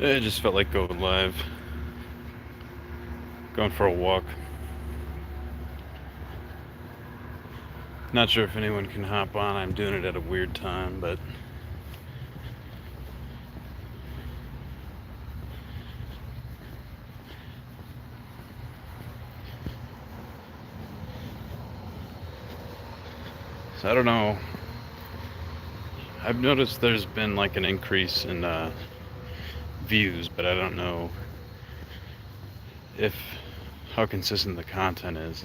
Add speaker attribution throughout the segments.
Speaker 1: I just felt like going live, going for a walk. Not sure if anyone can hop on. I'm doing it at a weird time, but so I don't know. I've noticed there's been like an increase in views, but I don't know if how consistent the content is.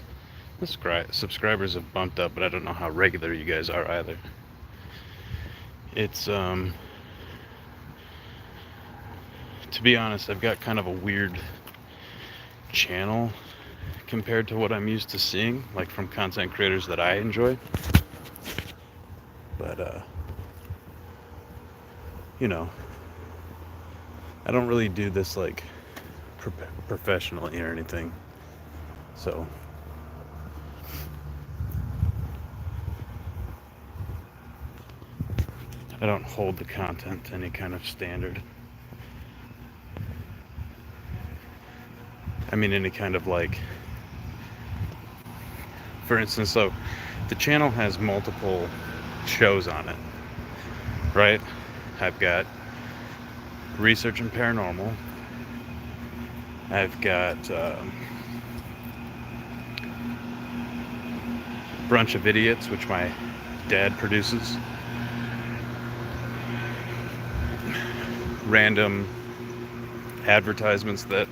Speaker 1: The subscribers have bumped up, but I don't know how regular you guys are either. It's to be honest, I've got kind of a weird channel compared to what I'm used to seeing, like from content creators that I enjoy. But you know, I don't really do this like professionally or anything. So I don't hold the content to any kind of standard. I mean, any kind of like, for instance, so the channel has multiple shows on it, right? I've got research and paranormal. I've got Brunch of Idiots, which my dad produces. Random advertisements that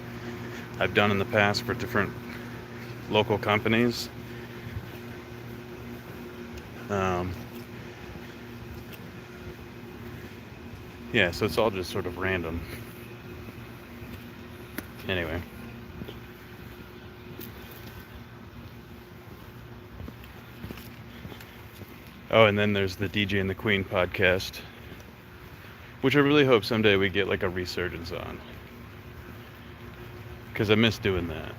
Speaker 1: I've done in the past for different local companies. Yeah, so it's all just sort of random. Anyway. Oh, and then there's the DJ and the Queen podcast, which I really hope someday we get like a resurgence on, because I miss doing that.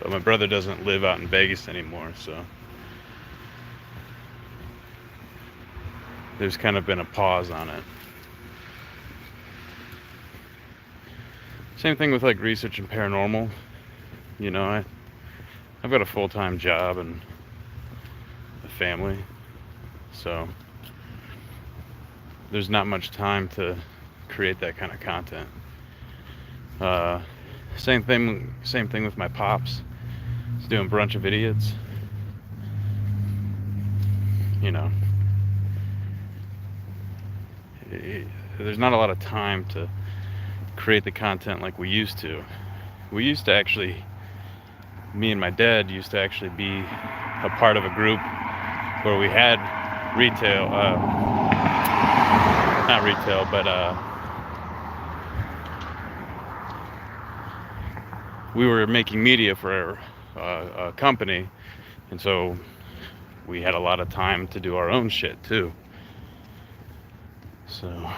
Speaker 1: But my brother doesn't live out in Vegas anymore, so there's kind of been a pause on it. Same thing with like research and paranormal. You know, I've got a full-time job and a family, so there's not much time to create that kind of content. Same thing with my pops. He's doing Brunch of Idiots. You know, there's not a lot of time to create the content like we used to. We used to actually, me and my dad used to actually be a part of a group where we had retail, not retail, but we were making media for a company, and so we had a lot of time to do our own shit too. So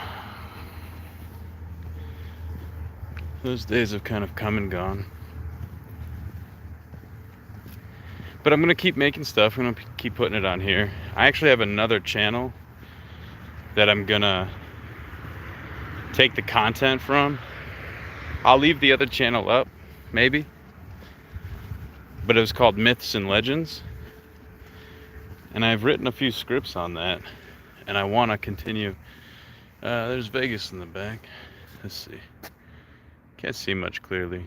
Speaker 1: those days have kind of come and gone. But I'm going to keep making stuff. I'm going to keep putting it on here. I actually have another channel that I'm going to take the content from. I'll leave the other channel up, maybe. But it was called Myths and Legends. And I've written a few scripts on that. And I want to continue. There's Vegas in the back. Let's see. Can't see much clearly.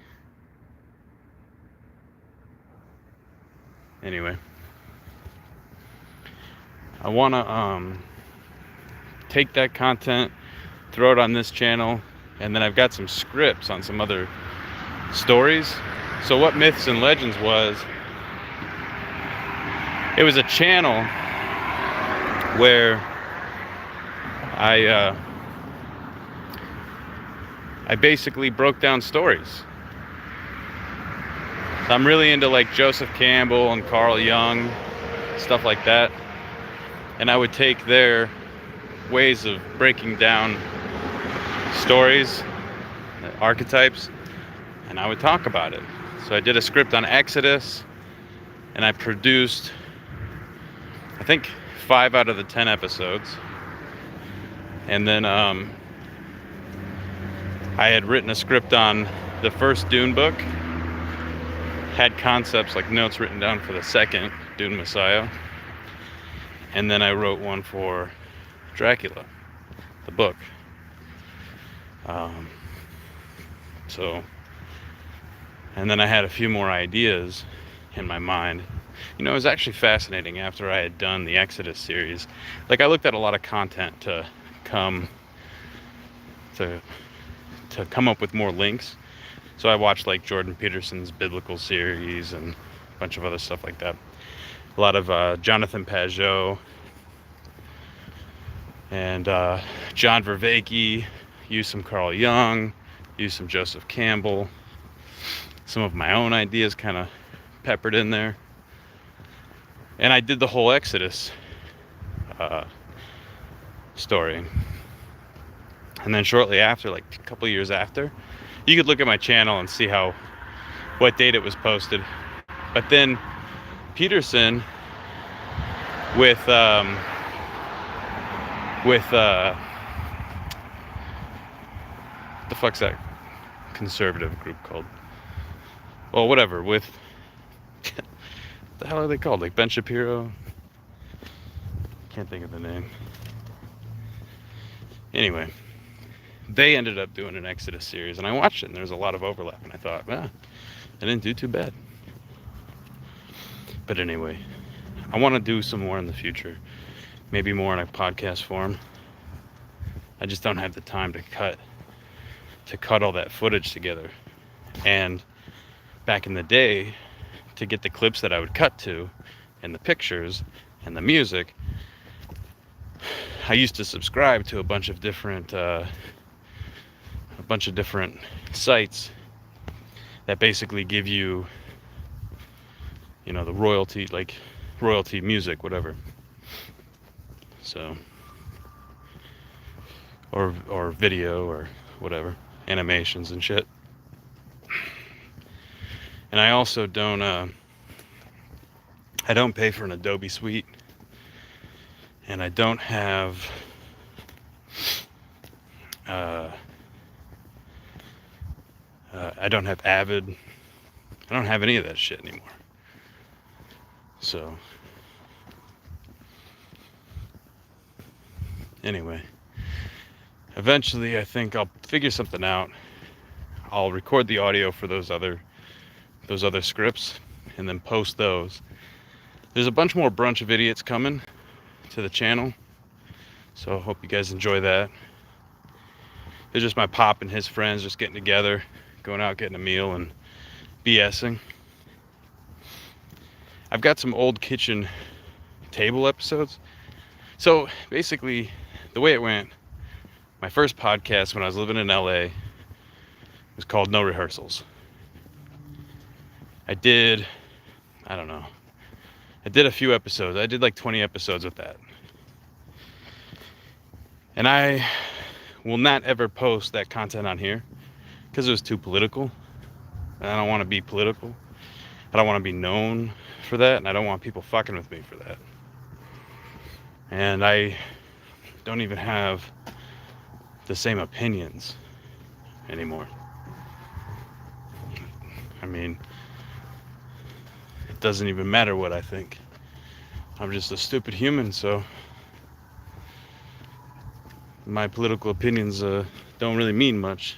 Speaker 1: Anyway, I want to take that content, throw it on this channel, and then I've got some scripts on some other stories. So what Myths and Legends was, it was a channel where I basically broke down stories. I'm really into like Joseph Campbell and Carl Jung, stuff like that. And I would take their ways of breaking down stories, archetypes, and I would talk about it. So I did a script on Exodus, and I produced, I think, 5 out of the 10 episodes. And then I had written a script on the first Dune book, had concepts like notes written down for the second Dune Messiah, and then I wrote one for Dracula, the book. And then I had a few more ideas in my mind. It was actually fascinating after I had done the Exodus series. Like, I looked at a lot of content to come up with more links. So I watched like Jordan Peterson's biblical series and a bunch of other stuff like that. A lot of Jonathan Pageau and John Vervaeke, used some Carl Jung, used some Joseph Campbell, some of my own ideas kind of peppered in there. And I did the whole Exodus story. And then shortly after, like a couple years after, you could look at my channel and see what date it was posted. But then Peterson with the fuck's that conservative group called? Well, whatever, with the hell are they called? Like Ben Shapiro? Can't think of the name. Anyway, they ended up doing an Exodus series, and I watched it, and there's a lot of overlap, and I thought, I didn't do too bad. But anyway, I want to do some more in the future, maybe more in a podcast form. I just don't have the time to cut all that footage together. And back in the day, to get the clips that I would cut to, and the pictures, and the music, I used to subscribe to a bunch of different sites that basically give you, the royalty music, whatever. So, or video or whatever, animations and shit. And I also don't pay for an Adobe suite, and I don't have Avid. I don't have any of that shit anymore. So anyway, eventually I think I'll figure something out. I'll record the audio for those other scripts and then post those. There's a bunch more Brunch of Idiots coming to the channel, so I hope you guys enjoy that. It's just my pop and his friends just getting together, going out, getting a meal, and BSing. I've got some old kitchen table episodes. So basically, the way it went, my first podcast when I was living in LA was called No Rehearsals. I did a few episodes. I did like 20 episodes with that. And I will not ever post that content on here because it was too political. And I don't want to be political. I don't want to be known for that, and I don't want people fucking with me for that. And I don't even have the same opinions anymore. I mean, it doesn't even matter what I think. I'm just a stupid human, so my political opinions don't really mean much.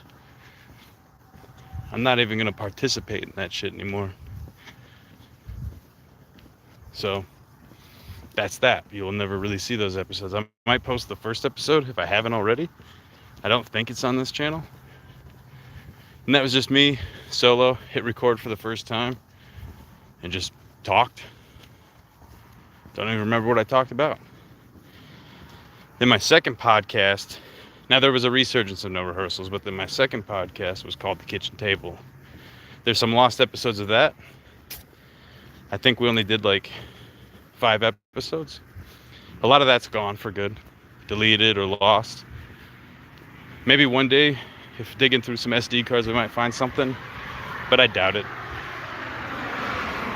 Speaker 1: I'm not even going to participate in that shit anymore. So that's that. You'll never really see those episodes. I might post the first episode if I haven't already. I don't think it's on this channel. And that was just me solo, hit record for the first time and just talked. Don't even remember what I talked about. Then my second podcast, now there was a resurgence of No Rehearsals, but then my second podcast was called The Kitchen Table. There's some lost episodes of that. I think we only did like 5 episodes. A lot of that's gone for good, deleted or lost. Maybe one day, if digging through some SD cards, we might find something, but I doubt it.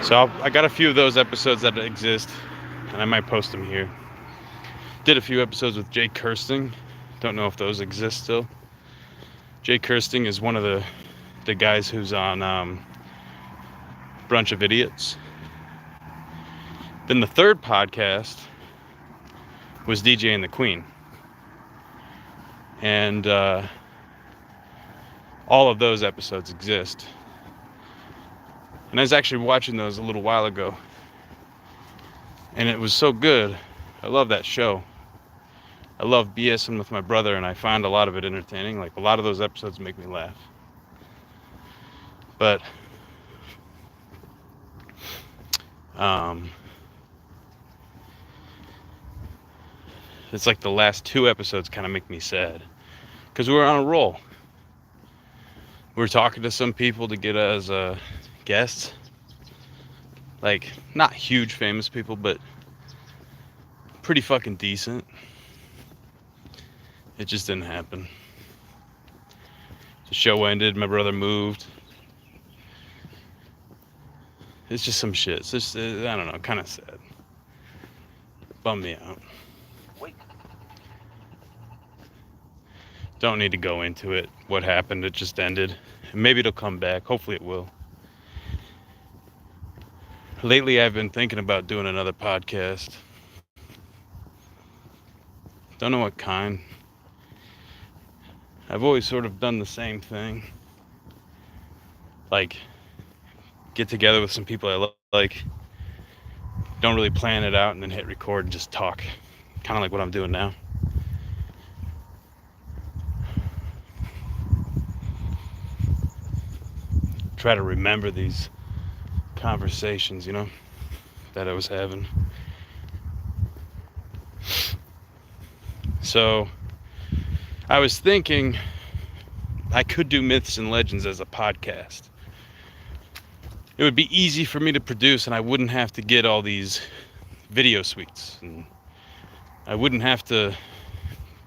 Speaker 1: So I got a few of those episodes that exist, and I might post them here. Did a few episodes with Jake Kirsting. Don't know if those exist still. Jay Kirsting is one of the guys who's on Bunch of Idiots. Then the third podcast was DJ and the Queen. And all of those episodes exist. And I was actually watching those a little while ago. And it was so good. I love that show. I love BSing with my brother, and I find a lot of it entertaining. Like, a lot of those episodes make me laugh. But it's like the last two episodes kind of make me sad. Because we were on a roll. We were talking to some people to get as guests. Like, not huge famous people, but pretty fucking decent. It just didn't happen. The show ended, my brother moved. It's just some shit. It's just, I don't know, kind of sad. Bummed me out. Don't need to go into it. What happened, it just ended. Maybe it'll come back. Hopefully it will. Lately, I've been thinking about doing another podcast. Don't know what kind. I've always sort of done the same thing. Like, get together with some people I like. Don't really plan it out and then hit record and just talk. Kind of like what I'm doing now. Try to remember these conversations, you know, that I was having. So I was thinking I could do Myths and Legends as a podcast. It would be easy for me to produce, and I wouldn't have to get all these video suites, and I wouldn't have to,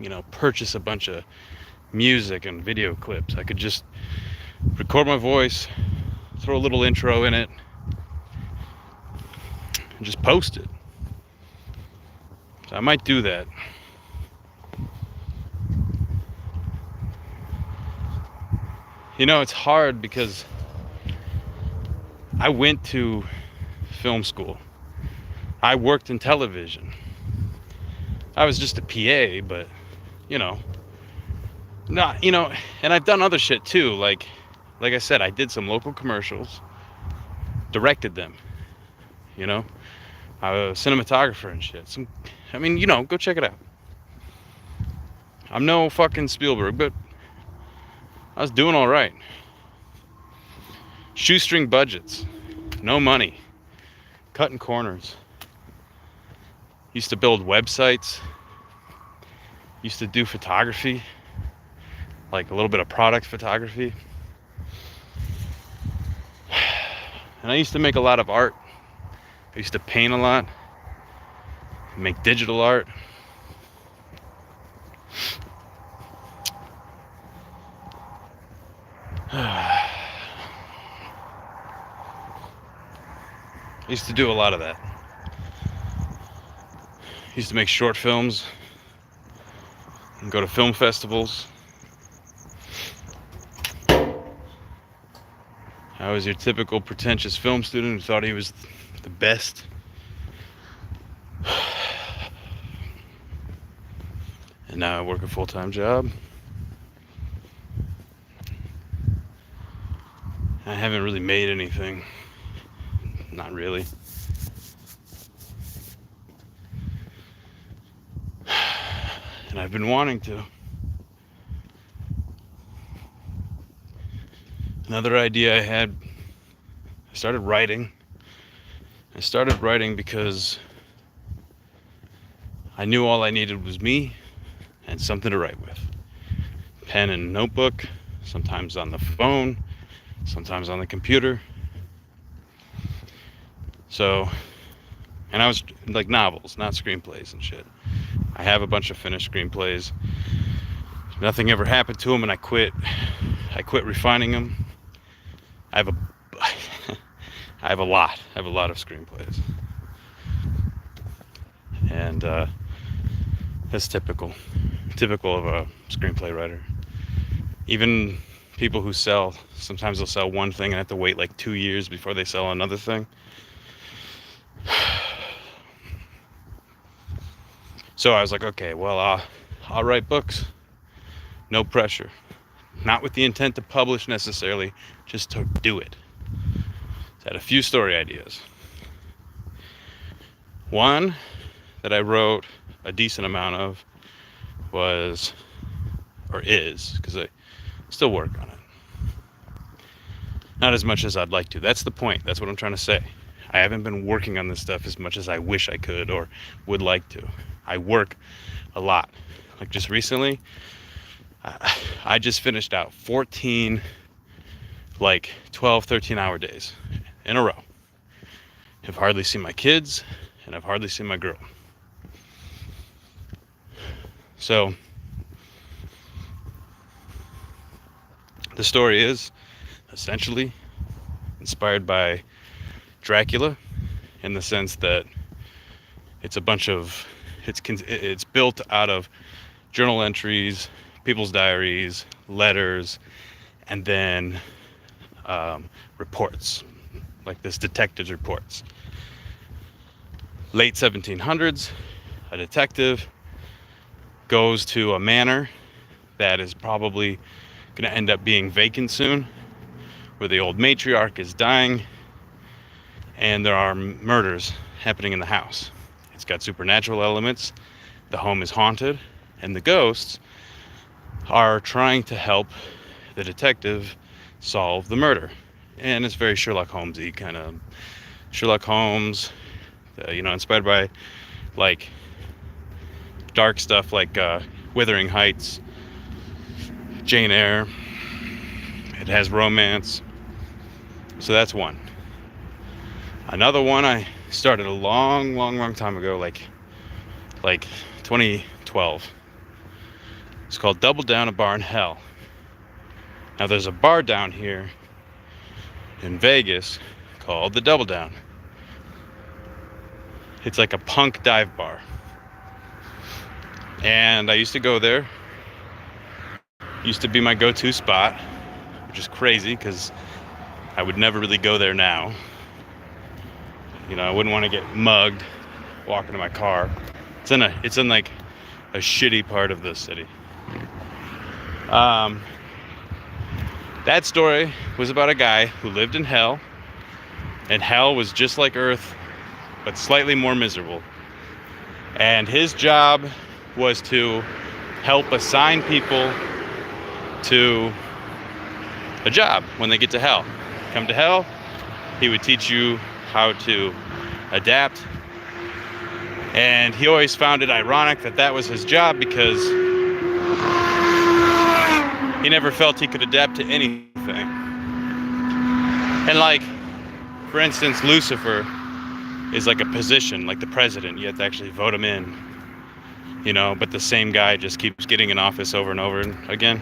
Speaker 1: you know, purchase a bunch of music and video clips. I could just record my voice, throw a little intro in it, and just post it. So I might do that. You know, it's hard because I went to film school. I worked in television. I was just a PA, but, you know, not, you know, and I've done other shit too. Like I said, I did some local commercials, directed them, you know, I was a cinematographer and shit. I mean, you know, go check it out. I'm no fucking Spielberg, but I was doing all right. Shoestring budgets, no money, cutting corners. Used to build websites, used to do photography, like a little bit of product photography. And I used to make a lot of art. I used to paint a lot, make digital art. I used to do a lot of that. I used to make short films and go to film festivals. I was your typical pretentious film student who thought he was the best. And now I work a full-time job. I haven't really made anything. Not really. And I've been wanting to. Another idea I had, I started writing. I started writing because I knew all I needed was me and something to write with. Pen and notebook, sometimes on the phone, sometimes on the computer. So, and I was like novels, not screenplays and shit. I have a bunch of finished screenplays. Nothing ever happened to them, and I quit refining them. I have a lot of screenplays. And that's typical of a screenplay writer. Even people who sell, sometimes they'll sell one thing and have to wait like 2 years before they sell another thing. So I was like, okay, well, I'll write books. No pressure. Not with the intent to publish necessarily, just to do it. So I had a few story ideas. One that I wrote a decent amount of was, or is, because I still work on it. Not as much as I'd like to. That's the point. That's what I'm trying to say. I haven't been working on this stuff as much as I wish I could or would like to. I work a lot. Like just recently, I just finished out 14, like 12, 13-hour days in a row. I've hardly seen my kids, and I've hardly seen my girl. So, the story is essentially inspired by Dracula, in the sense that it's a bunch of, it's built out of journal entries, people's diaries, letters, and then reports, like this detective's reports. Late 1700s, a detective goes to a manor that is probably going to end up being vacant soon, where the old matriarch is dying, and there are murders happening in the house. It's got supernatural elements, the home is haunted, and the ghosts are trying to help the detective solve the murder. And it's very Sherlock Holmes-y, kind of Sherlock Holmes, inspired by like dark stuff like Wuthering Heights, Jane Eyre. It has romance. So that's one. Another one I started a long time ago, like 2012. It's called Double Down, a Bar in Hell. Now there's a bar down here in Vegas called the Double Down. It's like a punk dive bar. And I used to go there. Used to be my go-to spot, which is crazy because I would never really go there now. I wouldn't want to get mugged walking to my car. It's in like a shitty part of the city. That story was about a guy who lived in hell, and hell was just like Earth, but slightly more miserable. And his job was to help assign people to a job when they get to hell. Come to hell, he would teach you how to adapt. And he always found it ironic that that was his job, because he never felt he could adapt to anything. And like, for instance, Lucifer is like a position, like the president. You have to actually vote him in, but the same guy just keeps getting in office over and over again.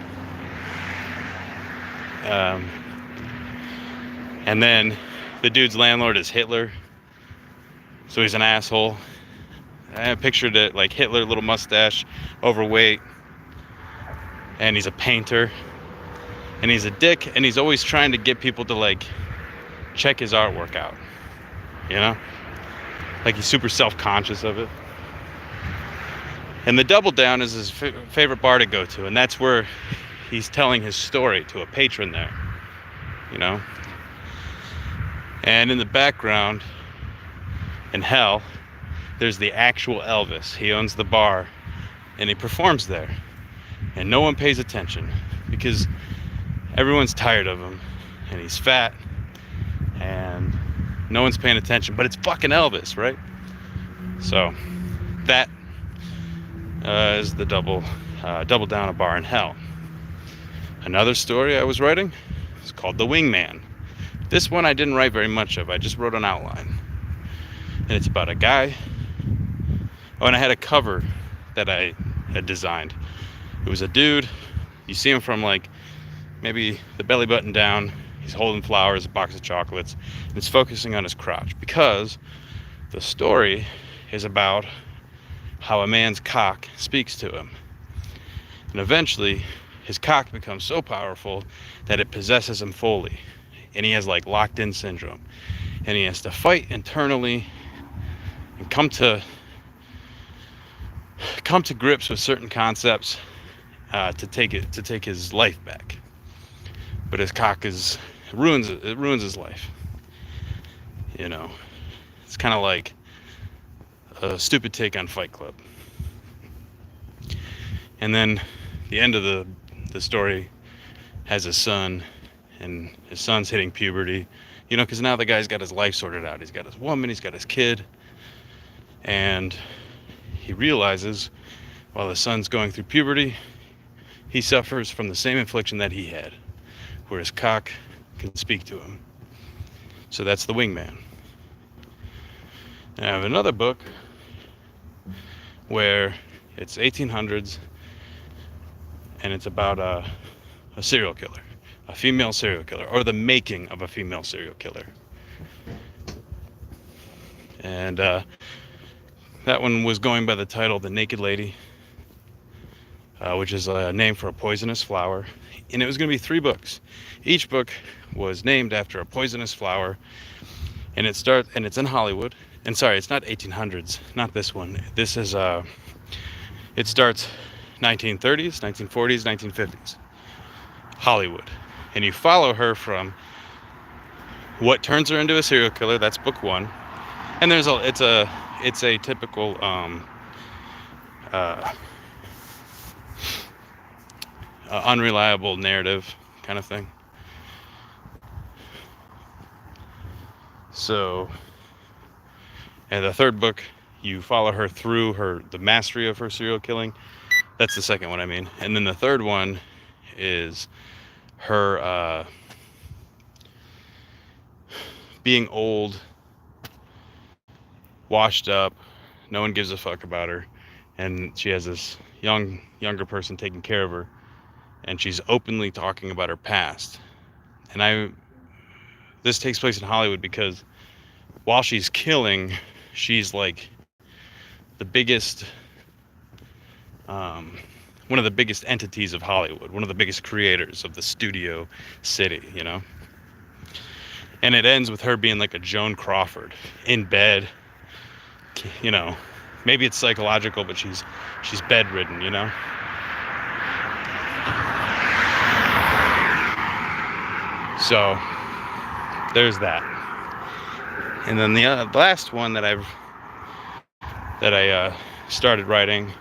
Speaker 1: And then the dude's landlord is Hitler, so he's an asshole. I pictured it like Hitler, little mustache, overweight, and he's a painter, and he's a dick, and he's always trying to get people to like check his artwork out, like he's super self-conscious of it. And the Double Down is his favorite bar to go to, and that's where he's telling his story to a patron there, and in the background in hell there's the actual Elvis. He owns the bar and he performs there, and no one pays attention because everyone's tired of him, and he's fat and no one's paying attention, but it's fucking Elvis, right? So that is the Double Down, a Bar in Hell. Another story I was writing is called The Wingman. This one I didn't write very much of. I just wrote an outline, and it's about a guy. Oh, and I had a cover that I had designed. It was a dude. You see him from like maybe the belly button down. He's holding flowers, a box of chocolates, and it's focusing on his crotch, because the story is about how a man's cock speaks to him. And eventually his cock becomes so powerful that it possesses him fully, and he has like locked-in syndrome, and he has to fight internally and come to grips with certain concepts to take his life back. But his cock ruins his life. You know, it's kind of like a stupid take on Fight Club. And then the end of the story has his son, and his son's hitting puberty. You know, because now the guy's got his life sorted out. He's got his woman, he's got his kid, and he realizes while his son's going through puberty, he suffers from the same affliction that he had, where his cock can speak to him. So that's The Wingman. I have another book where it's 1800s, and it's about a serial killer, a female serial killer, or the making of a female serial killer. And that one was going by the title The Naked Lady, which is a name for a poisonous flower. And it was going to be 3 books. Each book was named after a poisonous flower. And it's in Hollywood. And sorry, it's not 1800s, not this one. This is, it starts 1930s, 1940s, 1950s. Hollywood. And you follow her from what turns her into a serial killer, that's book 1. And it's a typical unreliable narrative kind of thing. So, and the 3rd book, you follow her through the mastery of her serial killing. That's the 2nd one, I mean. And then the 3rd one is her being old, washed up, no one gives a fuck about her, and she has this younger person taking care of her, and she's openly talking about her past. And this takes place in Hollywood because while she's killing, she's like the biggest, one of the biggest entities of Hollywood, one of the biggest creators of the studio city, you know? And it ends with her being like a Joan Crawford in bed, you know, maybe it's psychological, but she's bedridden, you know? So there's that. And then the last one that I started writing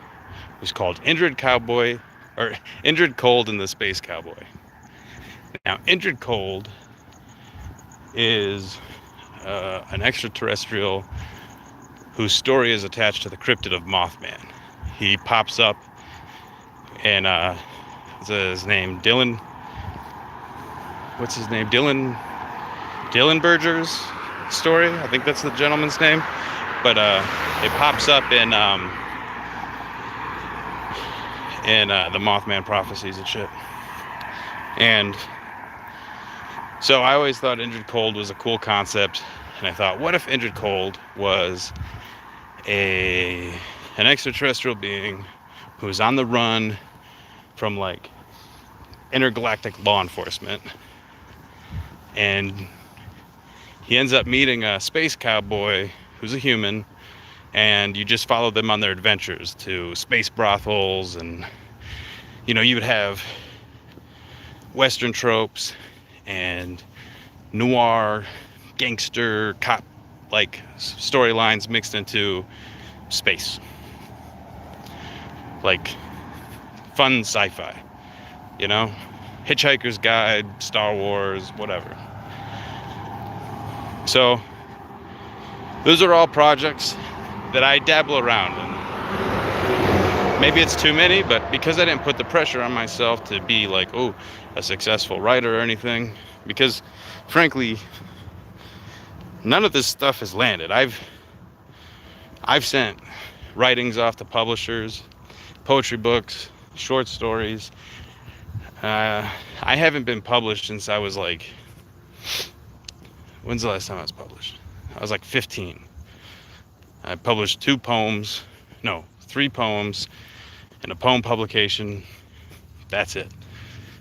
Speaker 1: was called Injured Cold and the Space Cowboy. Now, Injured Cold is an extraterrestrial whose story is attached to the cryptid of Mothman. He pops up, and what's his name? Dylan Berger's story. I think that's the gentleman's name. But it pops up in the Mothman prophecies and shit. And so I always thought Injured Cold was a cool concept, and I thought, what if Injured Cold was an extraterrestrial being who's on the run from like intergalactic law enforcement, and he ends up meeting a space cowboy who's a human, and you just follow them on their adventures to space brothels, and you know, you would have Western tropes and noir gangster cop like storylines mixed into space, like fun sci-fi, you know, Hitchhiker's Guide, Star Wars, whatever. So those are all projects that I dabble around in. Maybe it's too many, but because I didn't put the pressure on myself to be like, oh, a successful writer or anything, because frankly, none of this stuff has landed. I've sent writings off to publishers, poetry books, short stories. I haven't been published since I was like, when's the last time I was published? I was like 15. I published 3 poems in a poem publication. That's it.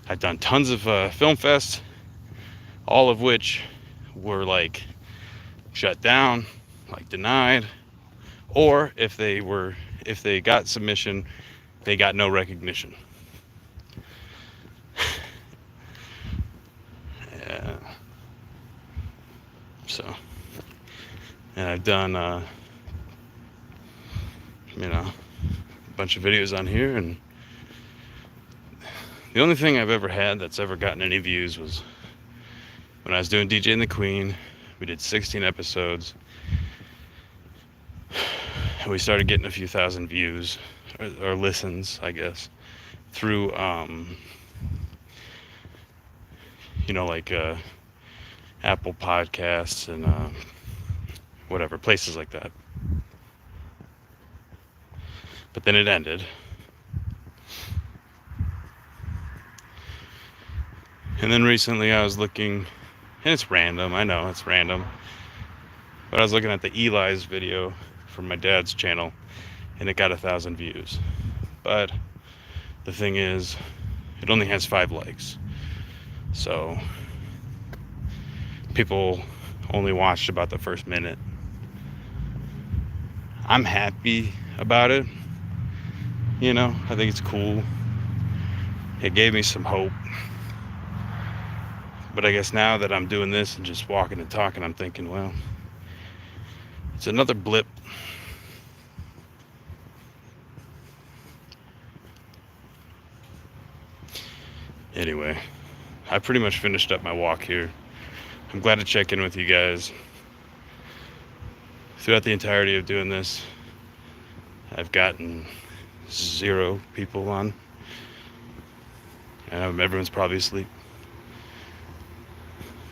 Speaker 1: I've done tons of film fests, all of which were like shut down, like denied, or if they got submission, they got no recognition. Yeah. So, and I've done a bunch of videos on here, and the only thing I've ever had that's ever gotten any views was when I was doing DJ and the Queen. We did 16 episodes, and we started getting a few thousand views or listens, I guess, through like Apple Podcasts and whatever, places like that. But then it ended. And then recently I was looking, and it's random, I know it's random, but I was looking at the Eli's video from my dad's channel, and it got 1,000 views. But the thing is, it only has 5 likes. So people only watched about the first minute. I'm happy about it. I think it's cool. It gave me some hope. But I guess now that I'm doing this and just walking and talking, I'm thinking, well, it's another blip. Anyway, I pretty much finished up my walk here. I'm glad to check in with you guys. Throughout the entirety of doing this, I've gotten 0 people on. Everyone's probably asleep.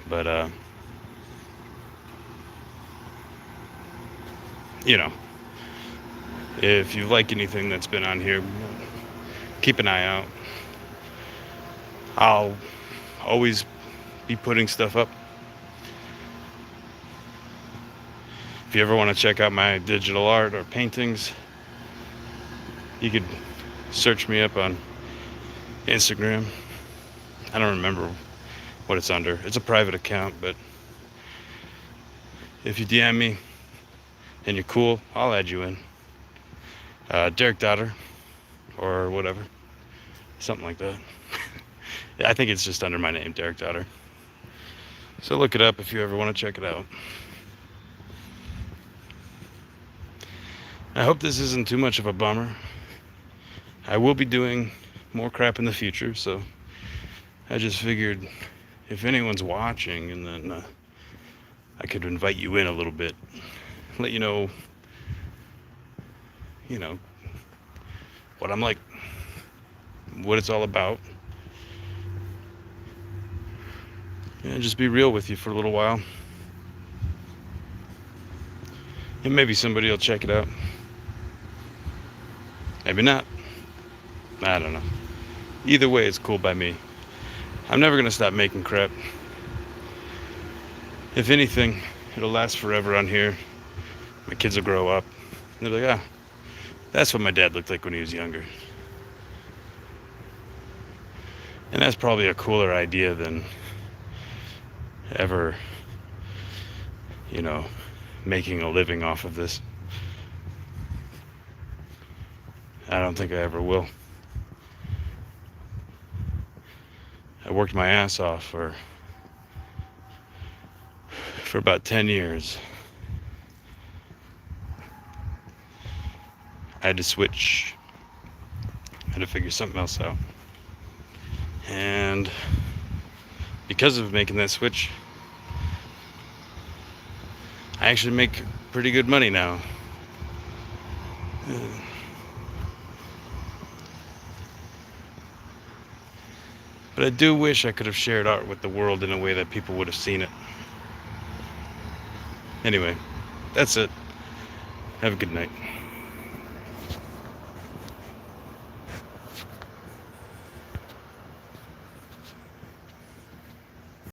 Speaker 1: But, if you like anything that's been on here, keep an eye out. I'll always be putting stuff up. If you ever want to check out my digital art or paintings, you could search me up on Instagram. I don't remember what it's under. It's a private account, but if you DM me and you're cool, I'll add you in. Derek Dodder or whatever, something like that. Yeah, I think it's just under my name, Derek Dodder. So look it up if you ever want to check it out. I hope this isn't too much of a bummer. I will be doing more crap in the future, so I just figured if anyone's watching, and then I could invite you in a little bit, let you know what I'm like, what it's all about, and just be real with you for a little while. And maybe somebody will check it out. Maybe not. I don't know. Either way, it's cool by me. I'm never going to stop making crap. If anything, it'll last forever on here. My kids will grow up. They're like, that's what my dad looked like when he was younger. And that's probably a cooler idea than ever, making a living off of this. I don't think I ever will. I worked my ass off for about 10 years. I had to switch. I had to figure something else out. And because of making that switch, I actually make pretty good money now. But I do wish I could have shared art with the world in a way that people would have seen it. Anyway, that's it. Have a good night.